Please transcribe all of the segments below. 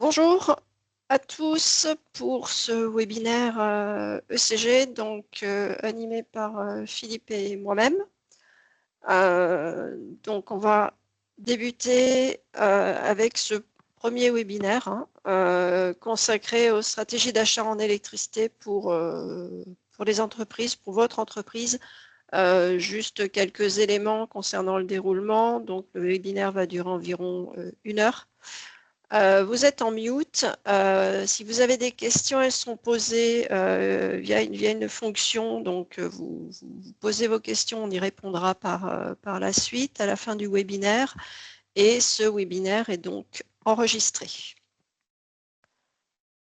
Bonjour à tous pour ce webinaire ECG, donc animé par Philippe et moi-même. Donc on va débuter avec ce premier webinaire consacré aux stratégies d'achat en électricité pour les entreprises, pour votre entreprise. Juste quelques éléments concernant le déroulement. Donc le webinaire va durer environ 1 heure. Vous êtes en mute. Si vous avez des questions, elles sont posées via une fonction. Donc, vous posez vos questions, on y répondra par la suite à la fin du webinaire. Et ce webinaire est donc enregistré.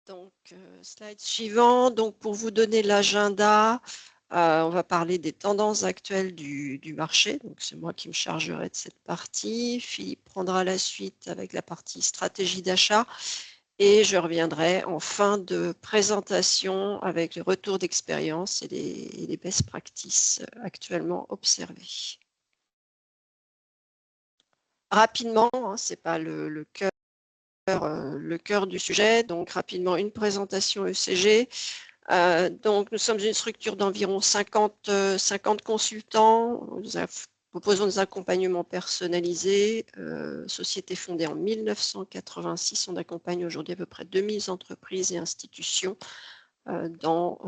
Donc, slide suivant. Donc, pour vous donner l'agenda, on va parler des tendances actuelles du marché. Donc, c'est moi qui me chargerai de cette partie. Philippe prendra la suite avec la partie stratégie d'achat. Et je reviendrai en fin de présentation avec le retour d'expérience et les best practices actuellement observées. Rapidement, ce n'est pas le cœur du sujet, donc rapidement une présentation ECG. Donc nous sommes une structure d'environ 50 consultants. Nous proposons des accompagnements personnalisés. Société fondée en 1986, on accompagne aujourd'hui à peu près 2000 entreprises et institutions dans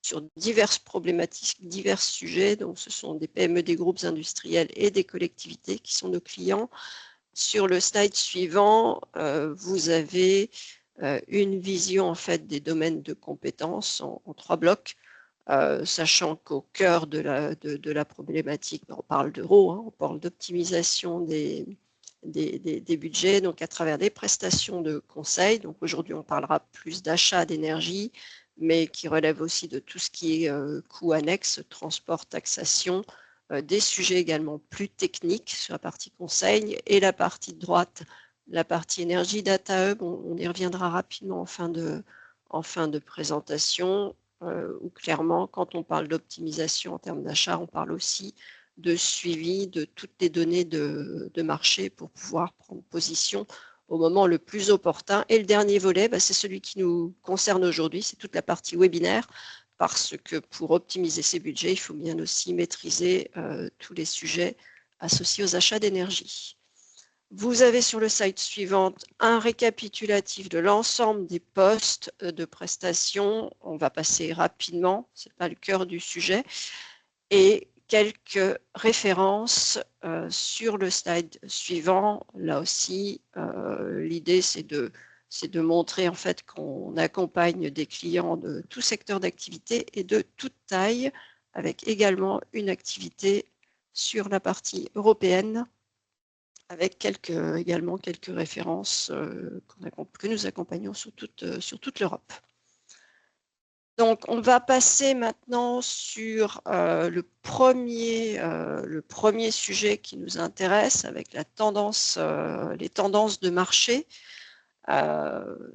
sur diverses problématiques, divers sujets. Donc ce sont des PME, des groupes industriels et des collectivités qui sont nos clients. Sur le slide suivant, vous avez une vision en fait des domaines de compétences en 3 blocs, sachant qu'au cœur de la problématique, on parle d'euros, on parle d'optimisation des budgets, donc à travers des prestations de conseil. Donc aujourd'hui, on parlera plus d'achat d'énergie, mais qui relève aussi de tout ce qui est coûts annexes, transport, taxation, des sujets également plus techniques sur la partie conseil et la partie de droite, la partie énergie data hub, on y reviendra rapidement en fin de présentation, où clairement, quand on parle d'optimisation en termes d'achat, on parle aussi de suivi de toutes les données de marché pour pouvoir prendre position au moment le plus opportun. Et le dernier volet, c'est celui qui nous concerne aujourd'hui, c'est toute la partie webinaire, parce que pour optimiser ces budgets, il faut bien aussi maîtriser tous les sujets associés aux achats d'énergie. Vous avez sur le slide suivant un récapitulatif de l'ensemble des postes de prestations. On va passer rapidement, ce n'est pas le cœur du sujet. Et quelques références sur le slide suivant. Là aussi, l'idée c'est de montrer en fait qu'on accompagne des clients de tout secteur d'activité et de toute taille, avec également une activité sur la partie européenne, avec également quelques références que nous accompagnons sur toute l'Europe. Donc, on va passer maintenant sur le premier sujet qui nous intéresse, avec les tendances de marché.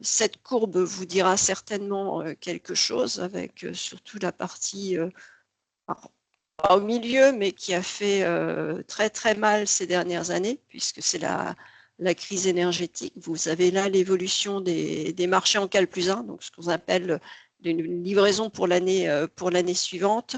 Cette courbe vous dira certainement quelque chose, avec surtout la partie pas au milieu, mais qui a fait très très mal ces dernières années, puisque c'est la crise énergétique. Vous avez là l'évolution des marchés en Cal+1, donc ce qu'on appelle une livraison pour l'année suivante.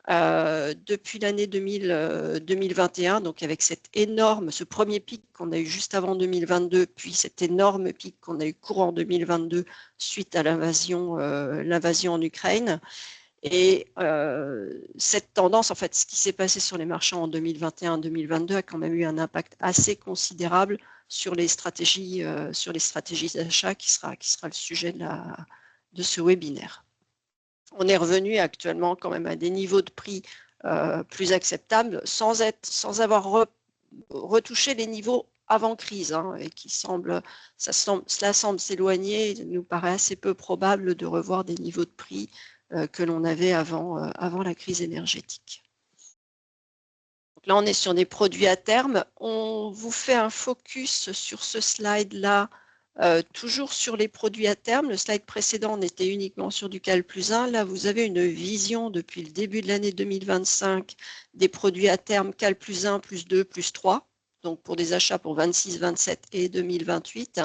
Depuis l'année 2021, donc avec ce premier pic qu'on a eu juste avant 2022, puis cet énorme pic qu'on a eu courant 2022 suite à l'invasion en Ukraine. Et cette tendance, en fait, ce qui s'est passé sur les marchés en 2021-2022 a quand même eu un impact assez considérable sur les stratégies d'achat qui sera le sujet de ce webinaire. On est revenu actuellement quand même à des niveaux de prix plus acceptables sans avoir retouché les niveaux avant crise, et cela semble s'éloigner. Il nous paraît assez peu probable de revoir des niveaux de prix que l'on avait avant la crise énergétique. Donc là, on est sur des produits à terme. On vous fait un focus sur ce slide-là, toujours sur les produits à terme. Le slide précédent, on était uniquement sur du Cal+1. Là, vous avez une vision depuis le début de l'année 2025 des produits à terme Cal+1, +2, +3. donc pour des achats pour 26, 27 et 2028.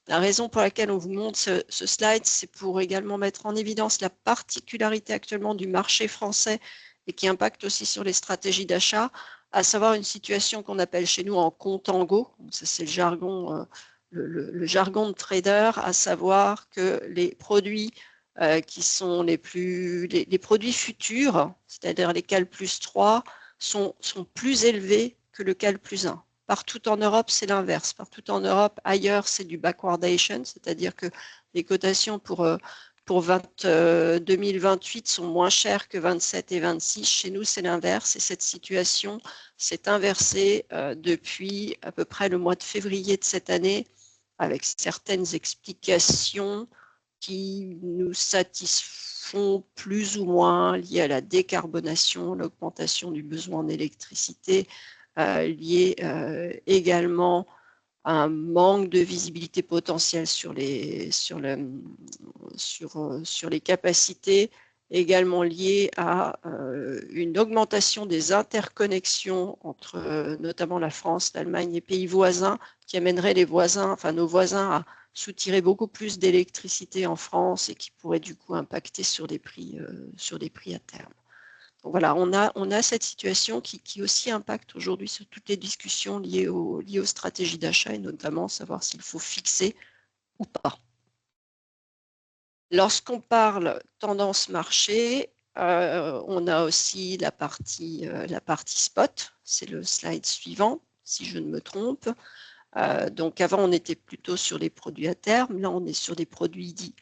La raison pour laquelle on vous montre ce slide, c'est pour également mettre en évidence la particularité actuellement du marché français et qui impacte aussi sur les stratégies d'achat, à savoir une situation qu'on appelle chez nous en contango. Ça, c'est le jargon, le jargon de trader, à savoir que les produits qui sont les produits futurs, c'est-à-dire les Cal plus 3, sont plus élevés que le Cal plus 1. Partout en Europe, c'est l'inverse. Partout en Europe, ailleurs, c'est du backwardation, c'est-à-dire que les cotations pour 2028 sont moins chères que 27 et 26. Chez nous, c'est l'inverse. Et cette situation s'est inversée depuis à peu près le mois de février de cette année, avec certaines explications qui nous satisfont plus ou moins, liées à la décarbonation, l'augmentation du besoin en électricité, lié également à un manque de visibilité potentielle sur les capacités, également lié à une augmentation des interconnexions entre notamment la France, l'Allemagne et pays voisins, qui amènerait les voisins, enfin nos voisins, à soutirer beaucoup plus d'électricité en France et qui pourrait du coup impacter sur les prix à terme. Donc voilà, on a cette situation qui aussi impacte aujourd'hui sur toutes les discussions liées aux stratégies d'achat et notamment savoir s'il faut fixer ou pas. Lorsqu'on parle tendance marché, on a aussi la partie spot, c'est le slide suivant, si je ne me trompe. Donc avant, on était plutôt sur les produits à terme, là on est sur des produits dits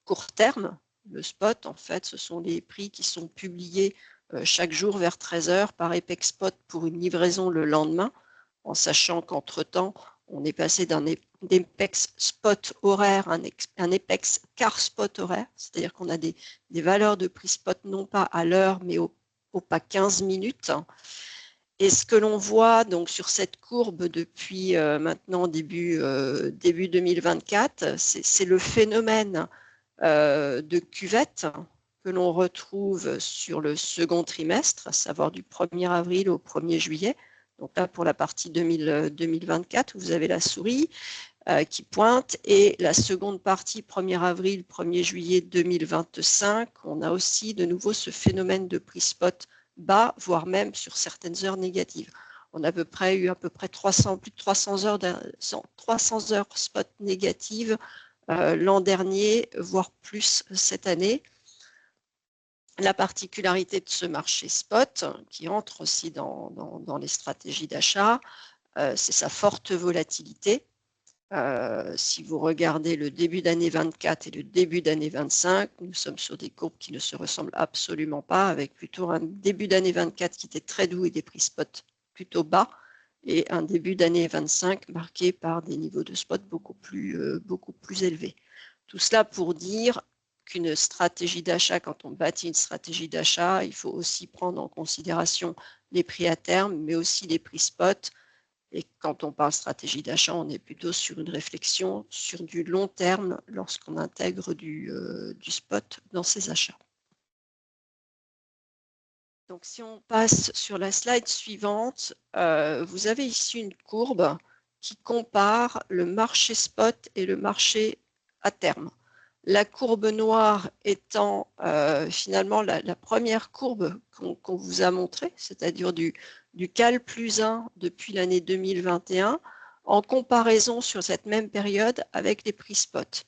court terme. Le spot, en fait, ce sont les prix qui sont publiés chaque jour vers 13 h par Apex Spot pour une livraison le lendemain, en sachant qu'entre-temps, on est passé d'un Apex Spot horaire à un Apex Car Spot horaire, c'est-à-dire qu'on a des valeurs de prix spot non pas à l'heure, mais au pas 15 minutes. Et ce que l'on voit donc sur cette courbe depuis maintenant début 2024, c'est le phénomène de cuvette que l'on retrouve sur le second trimestre, à savoir du 1er avril au 1er juillet. Donc là, pour la partie 2024, vous avez la souris qui pointe, et la seconde partie, 1er avril, 1er juillet 2025, on a aussi de nouveau ce phénomène de prix spot bas, voire même sur certaines heures négatives. On a eu à peu près plus de 300 heures spot négatives l'an dernier, voire plus cette année. La particularité de ce marché spot, qui entre aussi dans les stratégies d'achat, c'est sa forte volatilité. Si vous regardez le début d'année 24 et le début d'année 25, nous sommes sur des courbes qui ne se ressemblent absolument pas, avec plutôt un début d'année 24 qui était très doux et des prix spot plutôt bas, et un début d'année 25 marqué par des niveaux de spot beaucoup plus élevés. Tout cela pour dire qu'une stratégie d'achat, quand on bâtit une stratégie d'achat, il faut aussi prendre en considération les prix à terme, mais aussi les prix spot. Et quand on parle stratégie d'achat, on est plutôt sur une réflexion sur du long terme lorsqu'on intègre du spot dans ses achats. Donc si on passe sur la slide suivante, vous avez ici une courbe qui compare le marché spot et le marché à terme. La courbe noire étant finalement la première courbe qu'on vous a montrée, c'est-à-dire du Cal plus 1 depuis l'année 2021, en comparaison sur cette même période avec les prix spot.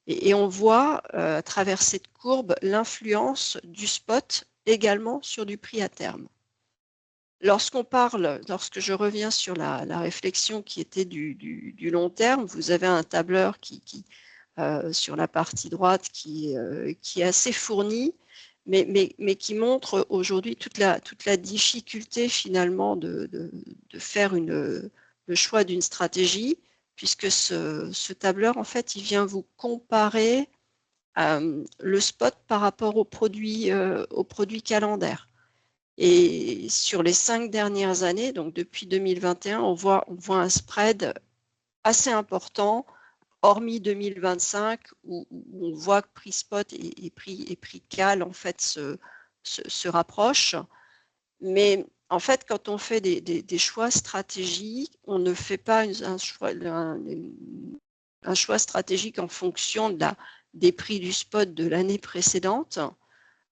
Et on voit à travers cette courbe l'influence du spot également sur du prix à terme. Lorsque je reviens sur la réflexion qui était du long terme, vous avez un tableur sur la partie droite qui est assez fourni, mais qui montre aujourd'hui toute la difficulté finalement de faire le choix d'une stratégie, puisque ce tableur, en fait, il vient vous comparer le spot par rapport aux produits calendaires. Et sur les 5 dernières années, donc depuis 2021, on voit un spread assez important, hormis 2025, où on voit que prix spot et prix cal en fait se rapprochent. Mais en fait, quand on fait des choix stratégiques, on ne fait pas un choix stratégique en fonction des prix du spot de l'année précédente,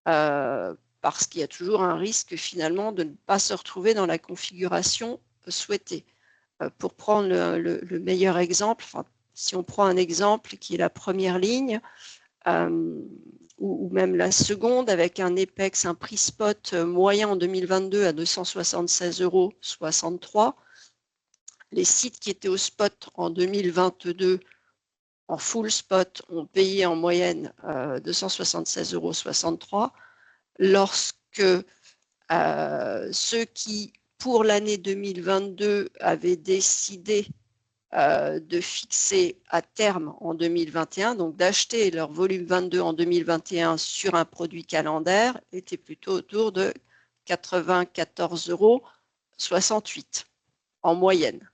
parce qu'il y a toujours un risque finalement de ne pas se retrouver dans la configuration souhaitée. Pour prendre le meilleur exemple, si on prend un exemple qui est la première ligne, ou même la seconde, avec un EPEX, un prix spot moyen en 2022 à 276,63 €. Les sites qui étaient au spot en 2022, en full spot, ont payé en moyenne 276,63 €, lorsque ceux qui, pour l'année 2022, avaient décidé de fixer à terme en 2021, donc d'acheter leur volume 22 en 2021 sur un produit calendaire, était plutôt autour de 94,68 € en moyenne.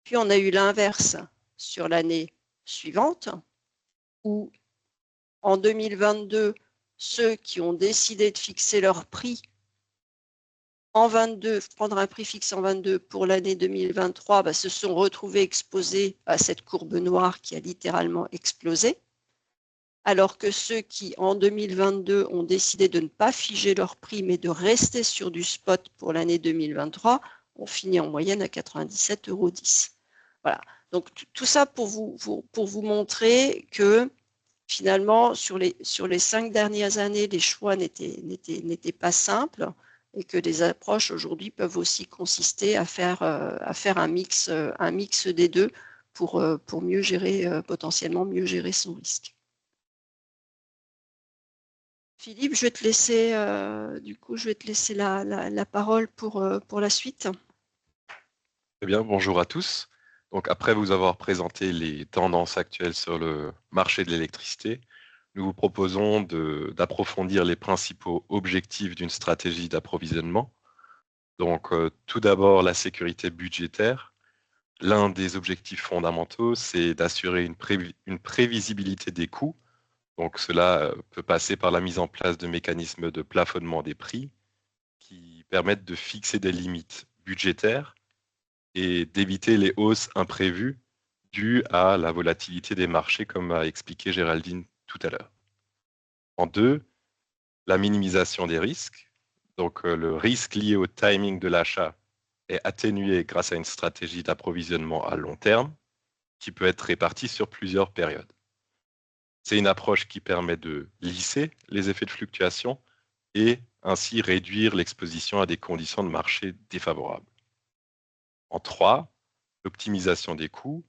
Puis on a eu l'inverse sur l'année suivante, où en 2022, ceux qui ont décidé de fixer leur prix en 22, prendre un prix fixe en 22 pour l'année 2023, se sont retrouvés exposés à cette courbe noire qui a littéralement explosé, alors que ceux qui, en 2022, ont décidé de ne pas figer leur prix, mais de rester sur du spot pour l'année 2023, ont fini en moyenne à 97,10 €. Voilà. Donc, tout ça pour vous montrer que, finalement, sur les 5 dernières années, les choix n'étaient pas simples, et que les approches aujourd'hui peuvent aussi consister à faire un mix des deux pour mieux gérer, potentiellement mieux gérer son risque. Philippe, je vais te laisser, la parole pour la suite. Très bien, bonjour à tous. Donc, après vous avoir présenté les tendances actuelles sur le marché de l'électricité, nous vous proposons d'approfondir les principaux objectifs d'une stratégie d'approvisionnement. Donc, tout d'abord, la sécurité budgétaire. L'un des objectifs fondamentaux, c'est d'assurer une prévisibilité des coûts. Donc, cela peut passer par la mise en place de mécanismes de plafonnement des prix qui permettent de fixer des limites budgétaires et d'éviter les hausses imprévues dues à la volatilité des marchés, comme a expliqué Géraldine tout à l'heure. En deux, la minimisation des risques. Donc, le risque lié au timing de l'achat est atténué grâce à une stratégie d'approvisionnement à long terme qui peut être répartie sur plusieurs périodes. C'est une approche qui permet de lisser les effets de fluctuation et ainsi réduire l'exposition à des conditions de marché défavorables. En trois, l'optimisation des coûts.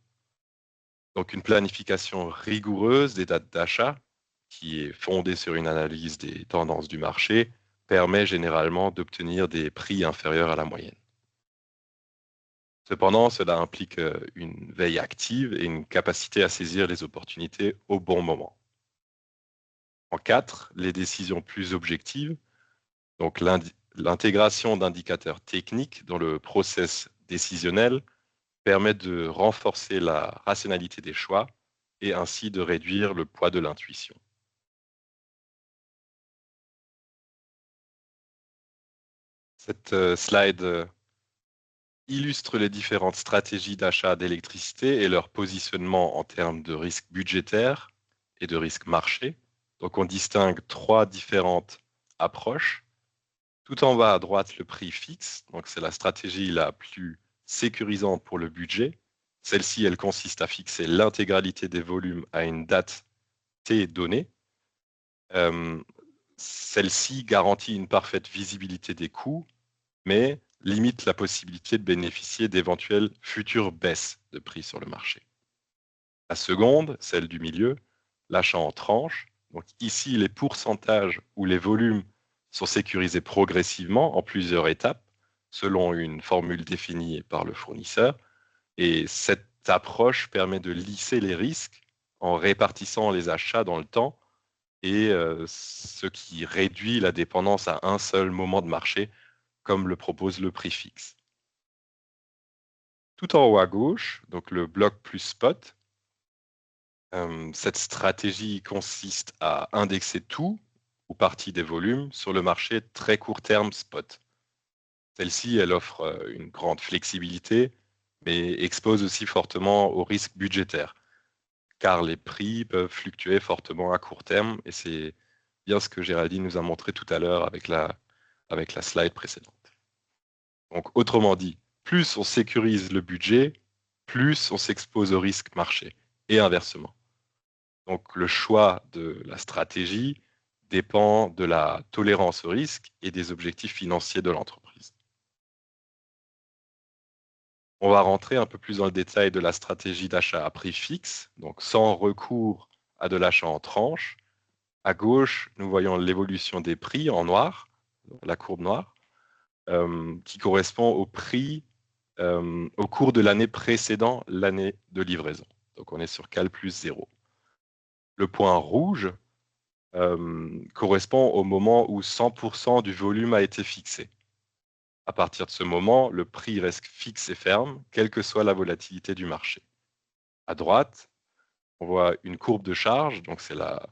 Donc une planification rigoureuse des dates d'achat qui est fondée sur une analyse des tendances du marché permet généralement d'obtenir des prix inférieurs à la moyenne. Cependant, cela implique une veille active et une capacité à saisir les opportunités au bon moment. En 4, les décisions plus objectives. Donc l'intégration d'indicateurs techniques dans le process décisionnel permet de renforcer la rationalité des choix et ainsi de réduire le poids de l'intuition. Cette slide illustre les différentes stratégies d'achat d'électricité et leur positionnement en termes de risque budgétaire et de risque marché. Donc on distingue trois différentes approches. Tout en bas à droite, le prix fixe. Donc c'est la stratégie la plus sécurisante pour le budget. Celle-ci, elle consiste à fixer l'intégralité des volumes à une date T donnée. Celle-ci garantit une parfaite visibilité des coûts, mais limite la possibilité de bénéficier d'éventuelles futures baisses de prix sur le marché. La seconde, celle du milieu, l'achat en tranches. Donc ici, les pourcentages ou les volumes sont sécurisés progressivement en plusieurs étapes selon une formule définie par le fournisseur. Et cette approche permet de lisser les risques en répartissant les achats dans le temps et ce qui réduit la dépendance à un seul moment de marché, comme le propose le prix fixe. Tout en haut à gauche, donc le bloc plus spot, cette stratégie consiste à indexer tout ou partie des volumes sur le marché très court terme spot. Celle-ci, elle offre une grande flexibilité, mais expose aussi fortement au risque budgétaire, car les prix peuvent fluctuer fortement à court terme, et c'est bien ce que Géraldine nous a montré tout à l'heure avec la slide précédente. Donc, autrement dit, plus on sécurise le budget, plus on s'expose au risque marché, et inversement. Donc, le choix de la stratégie dépend de la tolérance au risque et des objectifs financiers de l'entreprise. On va rentrer un peu plus dans le détail de la stratégie d'achat à prix fixe, donc sans recours à de l'achat en tranches. À gauche, nous voyons l'évolution des prix en noir, la courbe noire, qui correspond au prix au cours de l'année précédant l'année de livraison. Donc on est sur Cal plus 0. Le point rouge correspond au moment où 100% du volume a été fixé. À partir de ce moment, le prix reste fixe et ferme, quelle que soit la volatilité du marché. À droite, on voit une courbe de charge, donc c'est la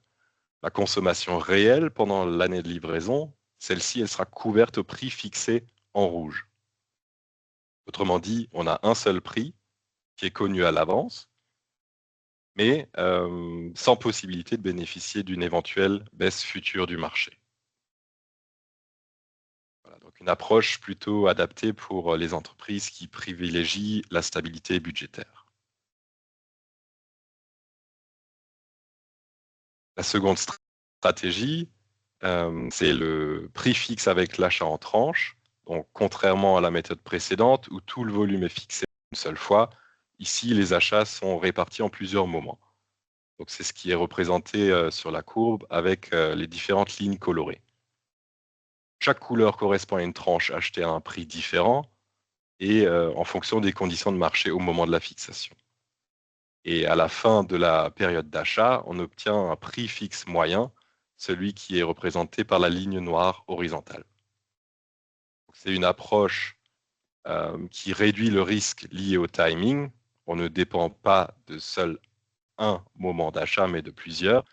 consommation réelle pendant l'année de livraison. Celle-ci, elle sera couverte au prix fixé en rouge. Autrement dit, on a un seul prix qui est connu à l'avance, mais sans possibilité de bénéficier d'une éventuelle baisse future du marché. Voilà, donc une approche plutôt adaptée pour les entreprises qui privilégient la stabilité budgétaire. La seconde stratégie, c'est le prix fixe avec l'achat en tranches. Donc, contrairement à la méthode précédente où tout le volume est fixé une seule fois, ici, les achats sont répartis en plusieurs moments. Donc, c'est ce qui est représenté sur la courbe avec les différentes lignes colorées. Chaque couleur correspond à une tranche achetée à un prix différent et en fonction des conditions de marché au moment de la fixation. Et à la fin de la période d'achat, on obtient un prix fixe moyen, celui qui est représenté par la ligne noire horizontale. C'est une approche qui réduit le risque lié au timing. On ne dépend pas de seul un moment d'achat, mais de plusieurs.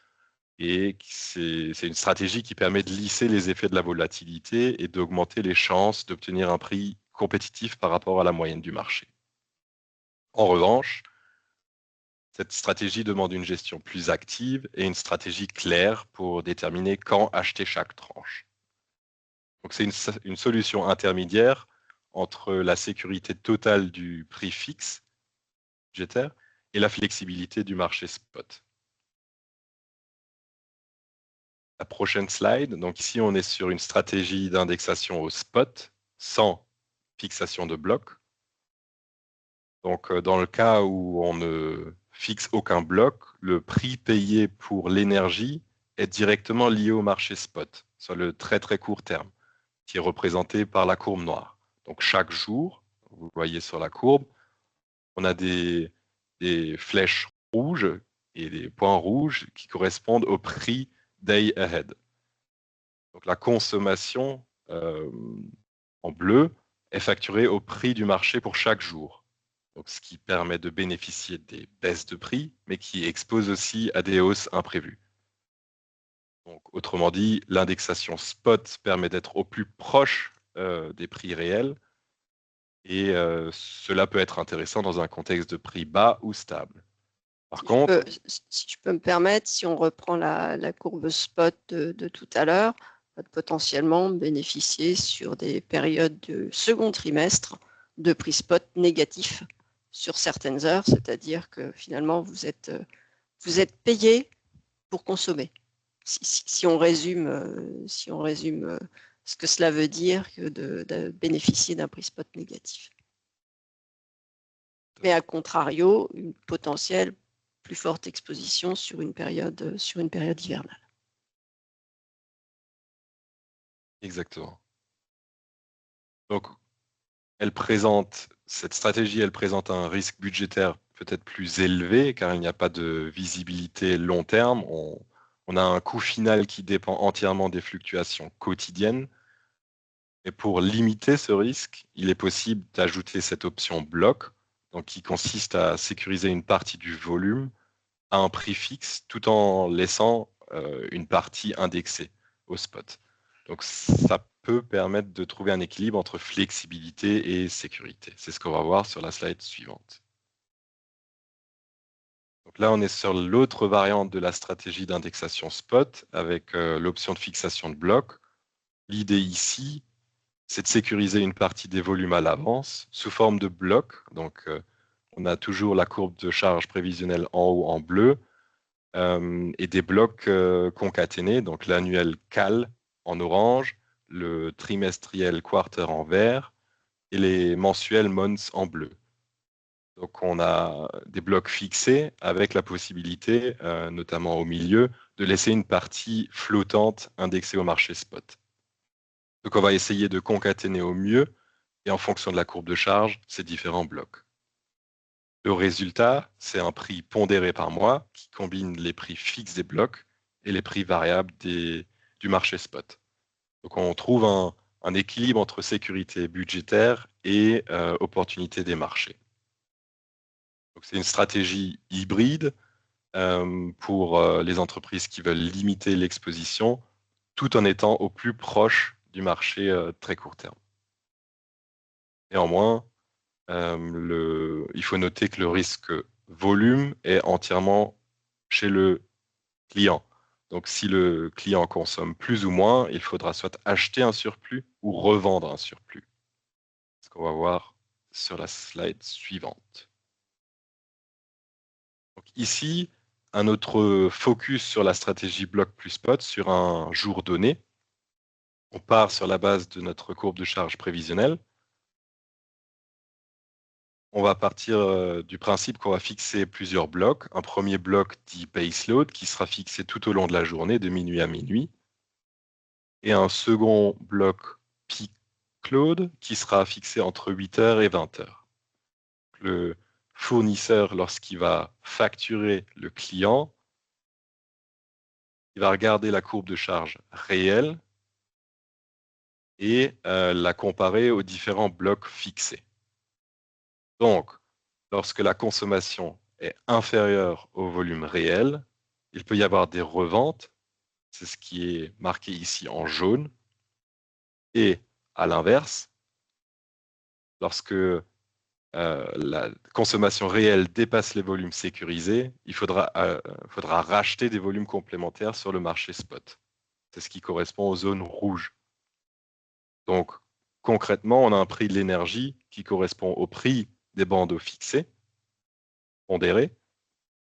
Et c'est une stratégie qui permet de lisser les effets de la volatilité et d'augmenter les chances d'obtenir un prix compétitif par rapport à la moyenne du marché. En revanche, cette stratégie demande une gestion plus active et une stratégie claire pour déterminer quand acheter chaque tranche. Donc c'est une solution intermédiaire entre la sécurité totale du prix fixe budgétaire et la flexibilité du marché spot. La prochaine slide, donc ici on est sur une stratégie d'indexation au spot sans fixation de bloc. Donc dans le cas où on ne fixe aucun bloc, le prix payé pour l'énergie est directement lié au marché spot sur le très très court terme, qui est représenté par la courbe noire. Donc chaque jour, vous voyez sur la courbe, on a des flèches rouges et des points rouges qui correspondent au prix day ahead. Donc la consommation en bleu est facturée au prix du marché pour chaque jour. Donc, ce qui permet de bénéficier des baisses de prix, mais qui expose aussi à des hausses imprévues. Donc, autrement dit, l'indexation spot permet d'être au plus proche des prix réels et cela peut être intéressant dans un contexte de prix bas ou stable. Par contre, si je peux me permettre, si on reprend la courbe spot de tout à l'heure, on va potentiellement bénéficier sur des périodes de second trimestre de prix spot négatifs sur certaines heures, c'est-à-dire que finalement vous êtes payé pour consommer. Si on résume ce que cela veut dire que de bénéficier d'un prix spot négatif. Mais à contrario, une potentielle plus forte exposition sur une période hivernale. Exactement. Donc, cette stratégie, elle présente un risque budgétaire peut-être plus élevé car il n'y a pas de visibilité long terme. On a un coût final qui dépend entièrement des fluctuations quotidiennes. Et pour limiter ce risque, il est possible d'ajouter cette option bloc, donc qui consiste à sécuriser une partie du volume à un prix fixe tout en laissant une partie indexée au spot. Donc ça peut permettre de trouver un équilibre entre flexibilité et sécurité. C'est ce qu'on va voir sur la slide suivante. Donc là, on est sur l'autre variante de la stratégie d'indexation spot avec l'option de fixation de blocs. L'idée ici, c'est de sécuriser une partie des volumes à l'avance sous forme de blocs. Donc, on a toujours la courbe de charge prévisionnelle en haut en bleu et des blocs concaténés, donc l'annuel CAL en orange, le trimestriel quarter en vert et les mensuels months en bleu. Donc, on a des blocs fixés avec la possibilité, notamment au milieu, de laisser une partie flottante indexée au marché spot. Donc, on va essayer de concaténer au mieux et en fonction de la courbe de charge, ces différents blocs. Le résultat, c'est un prix pondéré par mois qui combine les prix fixes des blocs et les prix variables du marché spot. Donc, on trouve un équilibre entre sécurité budgétaire et opportunité des marchés. C'est une stratégie hybride pour les entreprises qui veulent limiter l'exposition tout en étant au plus proche du marché très court terme. Néanmoins, il faut noter que le risque volume est entièrement chez le client. Donc, si le client consomme plus ou moins, il faudra soit acheter un surplus ou revendre un surplus. Ce qu'on va voir sur la slide suivante. Donc, ici, un autre focus sur la stratégie bloc plus spot sur un jour donné. On part sur la base de notre courbe de charge prévisionnelle. On va partir du principe qu'on va fixer plusieurs blocs. Un premier bloc dit baseload qui sera fixé tout au long de la journée, de minuit à minuit. Et un second bloc peak load qui sera fixé entre 8h et 20h. Le fournisseur, lorsqu'il va facturer le client, il va regarder la courbe de charge réelle et la comparer aux différents blocs fixés. Donc, lorsque la consommation est inférieure au volume réel, il peut y avoir des reventes, c'est ce qui est marqué ici en jaune. Et à l'inverse, lorsque la consommation réelle dépasse les volumes sécurisés, il faudra racheter des volumes complémentaires sur le marché spot. C'est ce qui correspond aux zones rouges. Donc, concrètement, on a un prix de l'énergie qui correspond au prix des bandeaux fixés, pondérés,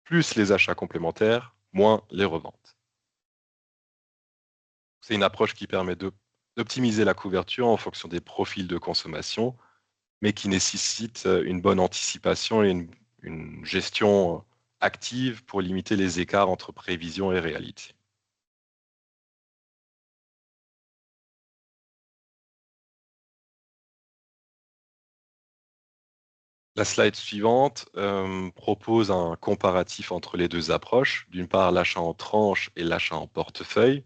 plus les achats complémentaires, moins les reventes. C'est une approche qui permet d'optimiser la couverture en fonction des profils de consommation, mais qui nécessite une bonne anticipation et une gestion active pour limiter les écarts entre prévision et réalité. La slide suivante propose un comparatif entre les deux approches. D'une part, l'achat en tranche et l'achat en portefeuille,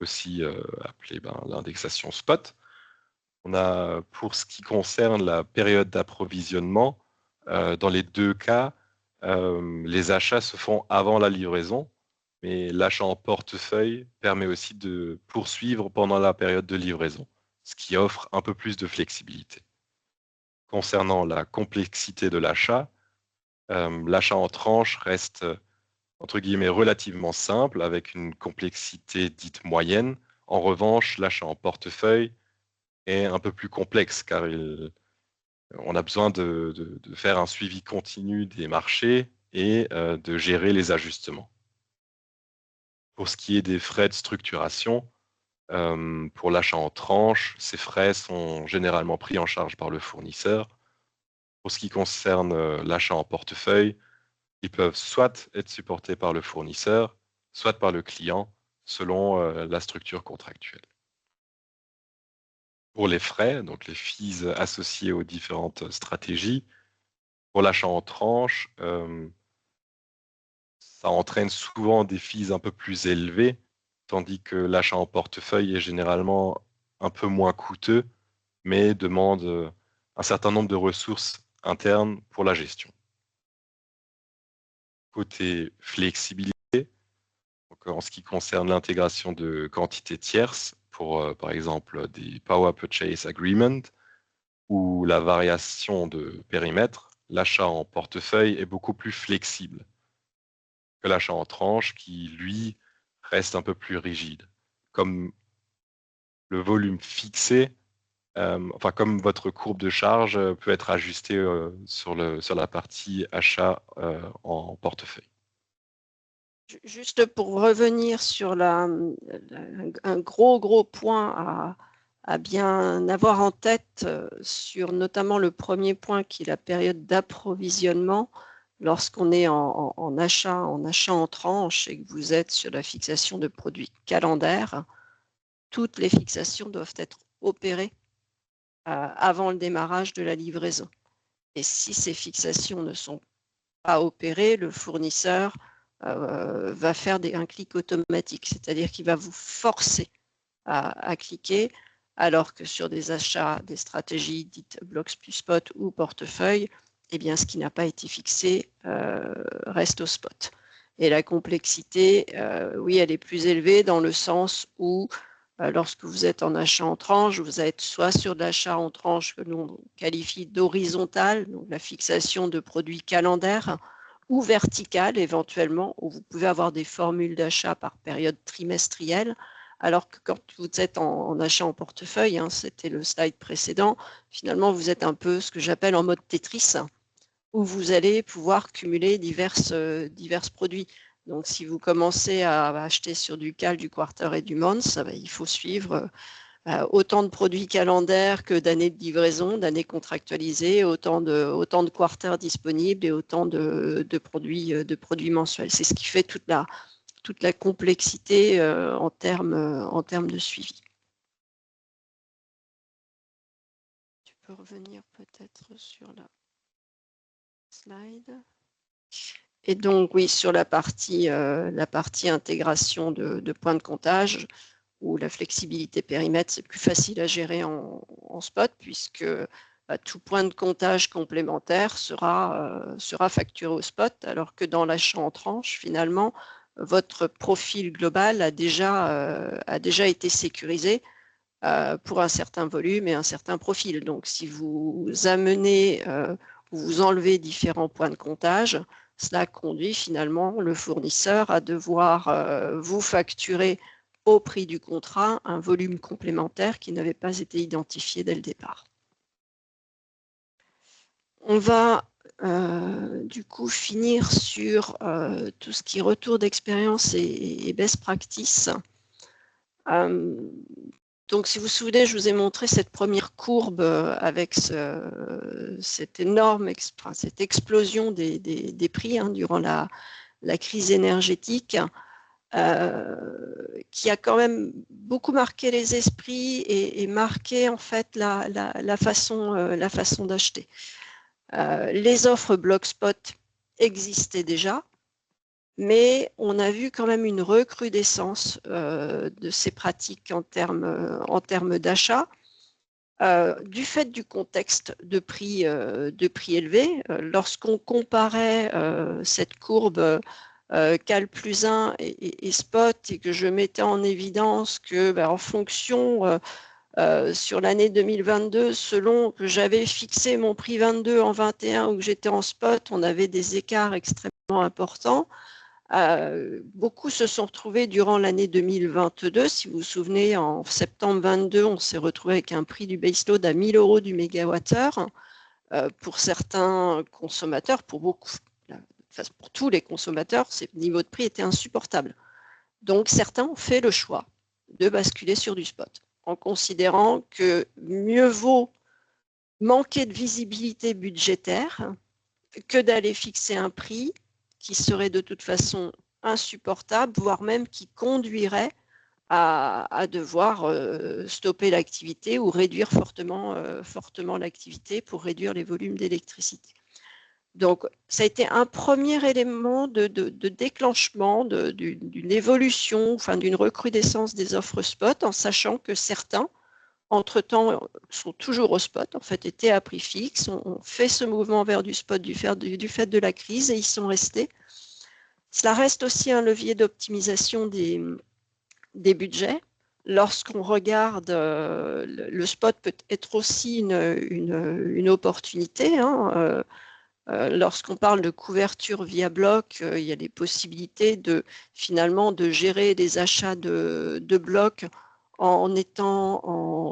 aussi appelé l'indexation spot. On a, pour ce qui concerne la période d'approvisionnement, dans les deux cas, les achats se font avant la livraison, mais l'achat en portefeuille permet aussi de poursuivre pendant la période de livraison, ce qui offre un peu plus de flexibilité. Concernant la complexité de l'achat en tranche reste entre guillemets relativement simple avec une complexité dite moyenne. En revanche, l'achat en portefeuille est un peu plus complexe car on a besoin de faire un suivi continu des marchés et de gérer les ajustements. Pour ce qui est des frais de structuration, pour l'achat en tranche, ces frais sont généralement pris en charge par le fournisseur. Pour ce qui concerne l'achat en portefeuille, ils peuvent soit être supportés par le fournisseur, soit par le client, selon la structure contractuelle. Pour les frais, donc les fees associés aux différentes stratégies, pour l'achat en tranche, ça entraîne souvent des fees un peu plus élevés, tandis que l'achat en portefeuille est généralement un peu moins coûteux, mais demande un certain nombre de ressources internes pour la gestion. Côté flexibilité, donc en ce qui concerne l'intégration de quantités tierces pour, par exemple, des Power Purchase Agreement ou la variation de périmètre, l'achat en portefeuille est beaucoup plus flexible que l'achat en tranche qui, lui, reste un peu plus rigide. Comme le volume fixé, enfin comme votre courbe de charge peut être ajustée sur la partie achat en portefeuille. Juste pour revenir sur un gros point à bien avoir en tête sur notamment le premier point qui est la période d'approvisionnement. Lorsqu'on est en achat en tranche et que vous êtes sur la fixation de produits calendaires, toutes les fixations doivent être opérées avant le démarrage de la livraison. Et si ces fixations ne sont pas opérées, le fournisseur va faire un clic automatique, c'est-à-dire qu'il va vous forcer à cliquer, alors que sur des achats, des stratégies dites blocks plus spot ou portefeuille, eh bien, ce qui n'a pas été fixé reste au spot. Et la complexité, oui, elle est plus élevée dans le sens où lorsque vous êtes en achat en tranche, vous êtes soit sur de l'achat en tranche que l'on qualifie d'horizontal, donc la fixation de produits calendaires, ou verticale éventuellement, où vous pouvez avoir des formules d'achat par période trimestrielle, alors que quand vous êtes en achat en portefeuille, hein, c'était le slide précédent, finalement vous êtes un peu ce que j'appelle en mode Tetris, où vous allez pouvoir cumuler divers produits. Donc si vous commencez à acheter sur du cal, du quarter et du month, il faut suivre autant de produits calendaires que d'années de livraison, d'années contractualisées, autant de quarters disponibles et autant de produits mensuels. C'est ce qui fait toute la complexité en termes de suivi. Tu peux revenir peut-être sur la slide. Et donc, oui, sur la partie intégration de points de comptage, où la flexibilité périmètre, c'est plus facile à gérer en spot, puisque tout point de comptage complémentaire sera facturé au spot, alors que dans l'achat en tranche, finalement, votre profil global a déjà été sécurisé pour un certain volume et un certain profil. Donc, si vous amenez ou vous enlevez différents points de comptage, cela conduit finalement le fournisseur à devoir vous facturer au prix du contrat un volume complémentaire qui n'avait pas été identifié dès le départ. On va du coup finir sur tout ce qui est retour d'expérience et best practice. Donc, si vous vous souvenez, je vous ai montré cette première courbe avec cette explosion des prix durant la crise énergétique, qui a quand même beaucoup marqué les esprits et marqué en fait la façon d'acheter. Les offres Blockspot existaient déjà, mais on a vu quand même une recrudescence de ces pratiques en termes d'achat, du fait du contexte de prix élevés. Lorsqu'on comparait cette courbe Cal plus 1 et Spot, et que je mettais en évidence que en fonction sur l'année 2022, selon que j'avais fixé mon prix 22 en 21 ou que j'étais en spot, on avait des écarts extrêmement importants. Beaucoup se sont retrouvés durant l'année 2022. Si vous vous souvenez, en septembre 22, on s'est retrouvé avec un prix du baseload à 1 000 € du mégawattheure. Pour certains consommateurs, pour tous les consommateurs, ces niveaux de prix étaient insupportables. Donc certains ont fait le choix de basculer sur du spot, en considérant que mieux vaut manquer de visibilité budgétaire que d'aller fixer un prix qui serait de toute façon insupportable, voire même qui conduirait à devoir stopper l'activité ou réduire fortement l'activité pour réduire les volumes d'électricité. Donc, ça a été un premier élément de déclenchement d'une évolution, enfin d'une recrudescence des offres spot, en sachant que certains, entre-temps, sont toujours au spot, en fait, étaient à prix fixe, ont fait ce mouvement vers du spot du fait de la crise et ils sont restés. Cela reste aussi un levier d'optimisation des budgets, lorsqu'on regarde, le spot peut être aussi une opportunité, hein, lorsqu'on parle de couverture via bloc, il y a des possibilités finalement de gérer des achats de blocs en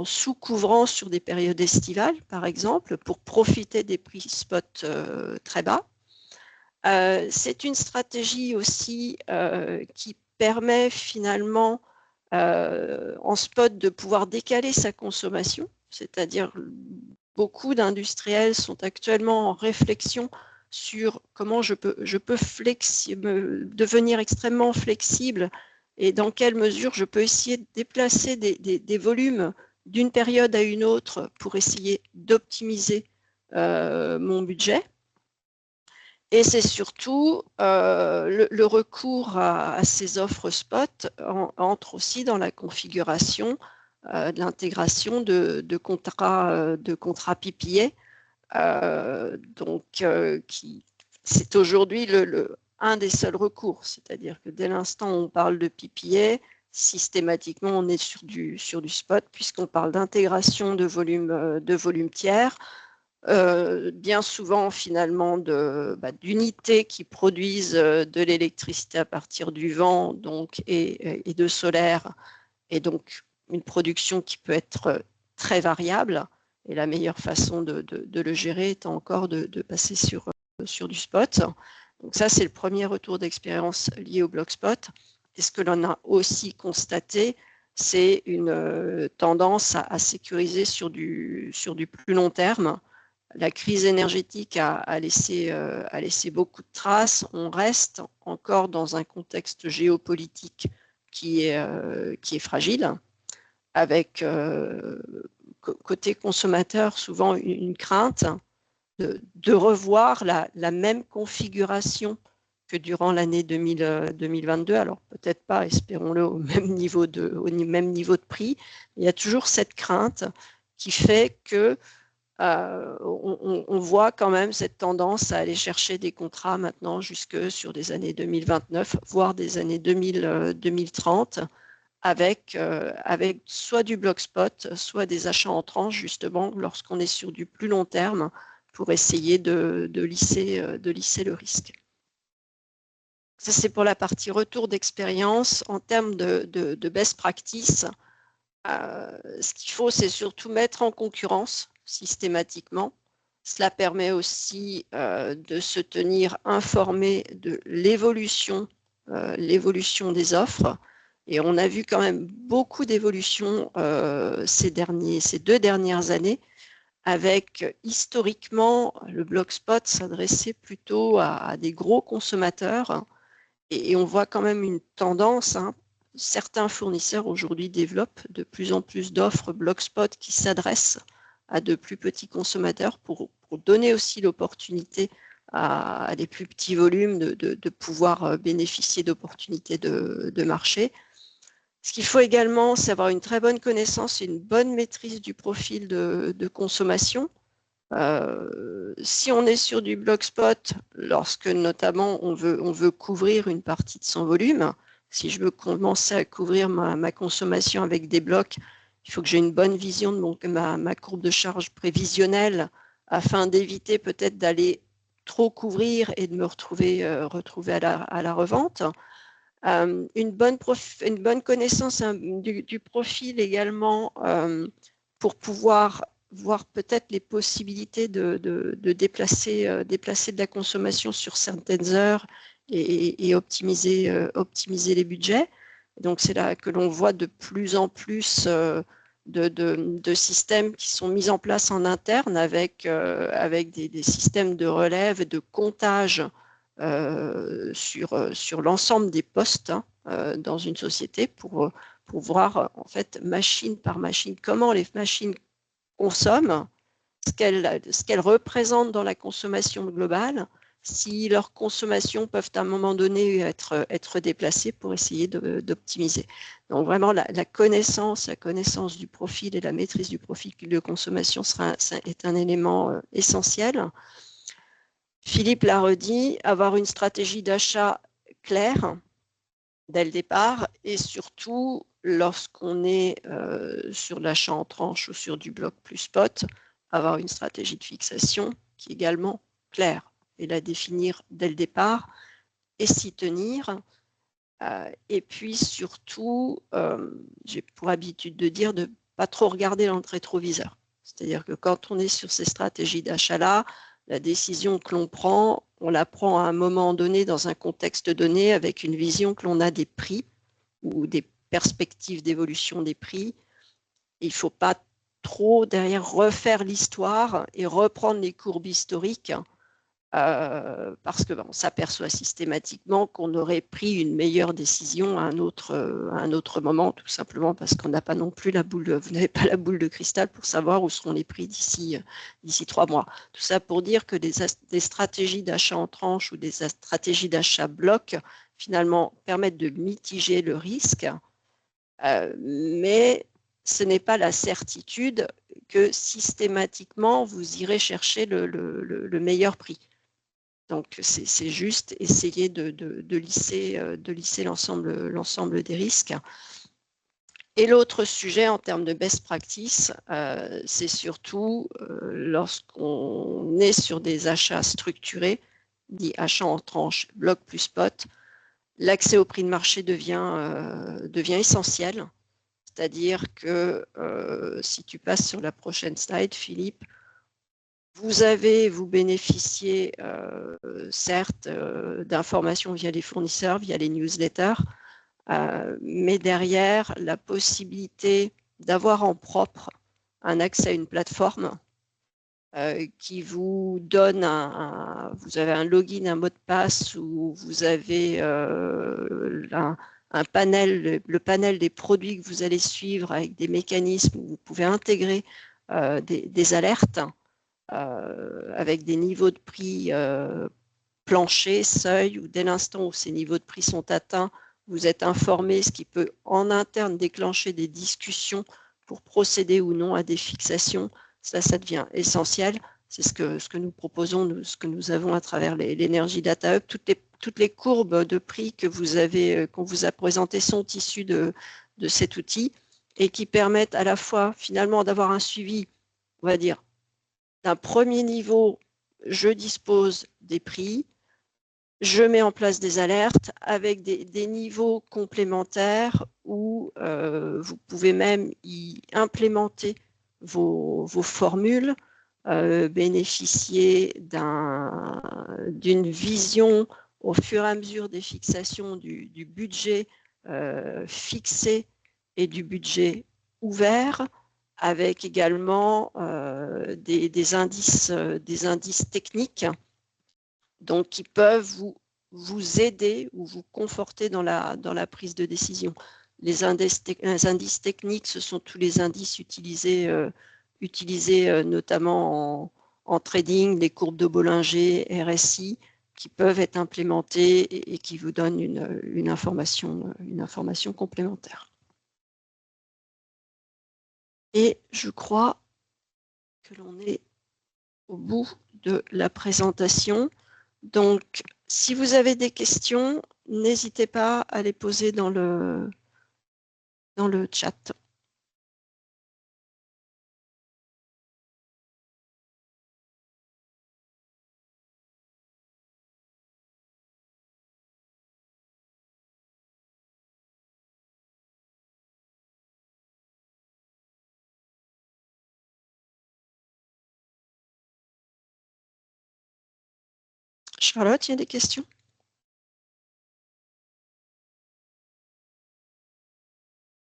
sous-couvrant sur des périodes estivales, par exemple, pour profiter des prix spot très bas. C'est une stratégie aussi qui permet finalement en spot de pouvoir décaler sa consommation, c'est-à-dire beaucoup d'industriels sont actuellement en réflexion sur comment je peux devenir extrêmement flexible et dans quelle mesure je peux essayer de déplacer des volumes d'une période à une autre pour essayer d'optimiser mon budget. Et c'est surtout le recours à ces offres spot entre aussi dans la configuration de l'intégration de contrats PPA. C'est aujourd'hui un des seuls recours. C'est-à-dire que dès l'instant où on parle de PPA, systématiquement on est sur du spot puisqu'on parle d'intégration de volume tiers. Bien souvent finalement d'unités qui produisent de l'électricité à partir du vent et de solaire, et donc une production qui peut être très variable, et la meilleure façon de le gérer étant encore de passer sur du spot. Donc ça, c'est le premier retour d'expérience lié au bloc spot. Et ce que l'on a aussi constaté, c'est une tendance à sécuriser sur du plus long terme. La crise énergétique a laissé beaucoup de traces. On reste encore dans un contexte géopolitique qui est fragile, avec côté consommateur souvent une crainte de revoir la même configuration que durant l'année 2022. Alors peut-être pas, espérons-le, au même niveau de prix. Il y a toujours cette crainte qui fait que on voit quand même cette tendance à aller chercher des contrats maintenant jusque sur des années 2029, voire des années 2030, avec soit du bloc spot, soit des achats en tranche, justement, lorsqu'on est sur du plus long terme, pour essayer de lisser le risque. Ça, c'est pour la partie retour d'expérience. En termes de best practice, ce qu'il faut, c'est surtout mettre en concurrence systématiquement. Cela permet aussi de se tenir informé de l'évolution des offres. Et on a vu quand même beaucoup d'évolutions ces 2 dernières années, avec historiquement le bloc spot s'adressait plutôt à des gros consommateurs. Et on voit quand même une tendance, hein. Certains fournisseurs aujourd'hui développent de plus en plus d'offres bloc spot qui s'adressent à de plus petits consommateurs pour donner aussi l'opportunité à des plus petits volumes de pouvoir bénéficier d'opportunités de marché. Ce qu'il faut également, c'est avoir une très bonne connaissance et une bonne maîtrise du profil de consommation. Si on est sur du bloc spot, lorsque notamment on veut couvrir une partie de son volume, si je veux commencer à couvrir ma consommation avec des blocs, il faut que j'ai une bonne vision de ma courbe de charge prévisionnelle, afin d'éviter peut-être d'aller trop couvrir et de me retrouver à la revente. Une bonne connaissance du profil également, pour pouvoir voir peut-être les possibilités de déplacer de la consommation sur certaines heures et optimiser les budgets. Donc c'est là que l'on voit de plus en plus de systèmes qui sont mis en place en interne avec des systèmes de relève et de comptage sur l'ensemble des postes, hein, dans une société pour voir en fait machine par machine comment les machines consomment, ce qu'elles représentent dans la consommation globale, si leurs consommations peuvent à un moment donné être déplacées pour essayer d'optimiser. Donc vraiment la connaissance du profil et la maîtrise du profil de consommation est un élément essentiel. Philippe l'a redit, avoir une stratégie d'achat claire dès le départ et surtout lorsqu'on est sur l'achat en tranche ou sur du bloc plus spot, avoir une stratégie de fixation qui est également claire et la définir dès le départ et s'y tenir. Et puis surtout, j'ai pour habitude de dire de ne pas trop regarder dans le rétroviseur. C'est-à-dire que quand on est sur ces stratégies d'achat-là, la décision que l'on prend, on la prend à un moment donné dans un contexte donné avec une vision que l'on a des prix ou des perspectives d'évolution des prix. Il ne faut pas trop derrière refaire l'histoire et reprendre les courbes historiques parce que on s'aperçoit systématiquement qu'on aurait pris une meilleure décision à un autre moment, tout simplement parce qu'on n'a pas non plus la boule, vous n'avez pas la boule de cristal pour savoir où seront les prix d'ici 3 mois. Tout ça pour dire que des stratégies d'achat en tranche ou des stratégies d'achat bloc, finalement, permettent de mitiger le risque, mais ce n'est pas la certitude que systématiquement vous irez chercher le meilleur prix. Donc, c'est juste essayer de lisser l'ensemble des risques. Et l'autre sujet en termes de best practice, c'est surtout lorsqu'on est sur des achats structurés, dit achats en tranche, bloc plus spot, l'accès au prix de marché devient essentiel. C'est-à-dire que si tu passes sur la prochaine slide, Philippe, vous bénéficiez certes d'informations via les fournisseurs, via les newsletters, mais derrière, la possibilité d'avoir en propre un accès à une plateforme qui vous donne vous avez un login, un mot de passe où vous avez un panel, le panel des produits que vous allez suivre avec des mécanismes où vous pouvez intégrer des alertes avec des niveaux de prix plancher, seuil, ou dès l'instant où ces niveaux de prix sont atteints, vous êtes informé, ce qui peut en interne déclencher des discussions pour procéder ou non à des fixations. Ça devient essentiel. C'est ce que nous proposons, ce que nous avons à travers l'Energy Data Hub. Toutes les courbes de prix qu'on vous a présentées sont issues de cet outil et qui permettent à la fois finalement d'avoir un suivi, on va dire, d'un premier niveau. Je dispose des prix, je mets en place des alertes avec des niveaux complémentaires où vous pouvez même y implémenter vos formules, bénéficier d'une vision au fur et à mesure des fixations du budget fixé et du budget ouvert, avec également des indices techniques donc qui peuvent vous aider ou vous conforter dans la prise de décision. Les indices techniques, ce sont tous les indices utilisés notamment en trading, les courbes de Bollinger, RSI, qui peuvent être implémentées et qui vous donnent une information complémentaire. Et je crois que l'on est au bout de la présentation. Donc, si vous avez des questions, n'hésitez pas à les poser dans le chat. Charlotte, il y a des questions?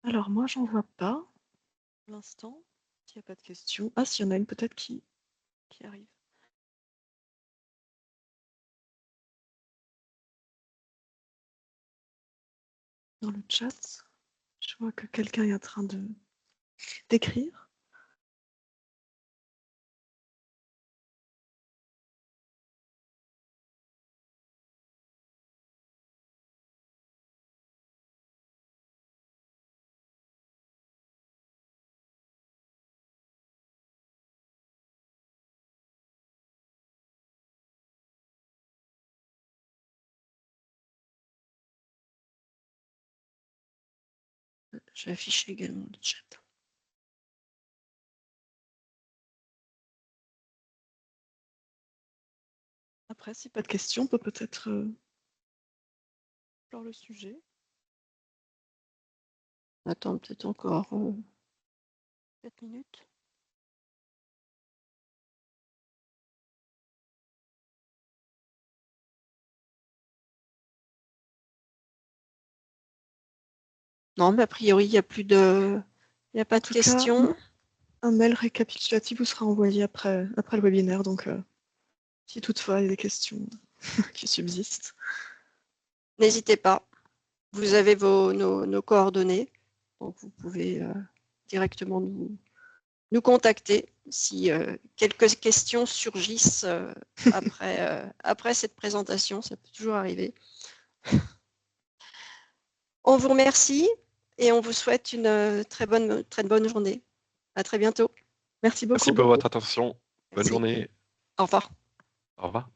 Alors, moi, j'en vois pas pour l'instant. S'il n'y a pas de questions. Ah, s'il y en a une peut-être qui arrive. Dans le chat, je vois que quelqu'un est en train d'écrire. Je vais afficher également le chat. Après, si pas de questions, on peut peut-être clore le sujet. On attend peut-être encore 4 minutes. Non, mais a priori, il n'y a plus de... Il n'y a pas de tout cas, questions. Un mail récapitulatif vous sera envoyé après le webinaire, donc si toutefois il y a des questions qui subsistent. N'hésitez pas. Vous avez nos coordonnées. Donc, vous pouvez directement nous contacter si quelques questions surgissent après cette présentation. Ça peut toujours arriver. On vous remercie et on vous souhaite une très bonne journée. À très bientôt. Merci beaucoup. Merci pour votre attention. Bonne Merci. journée. Au revoir. Au revoir.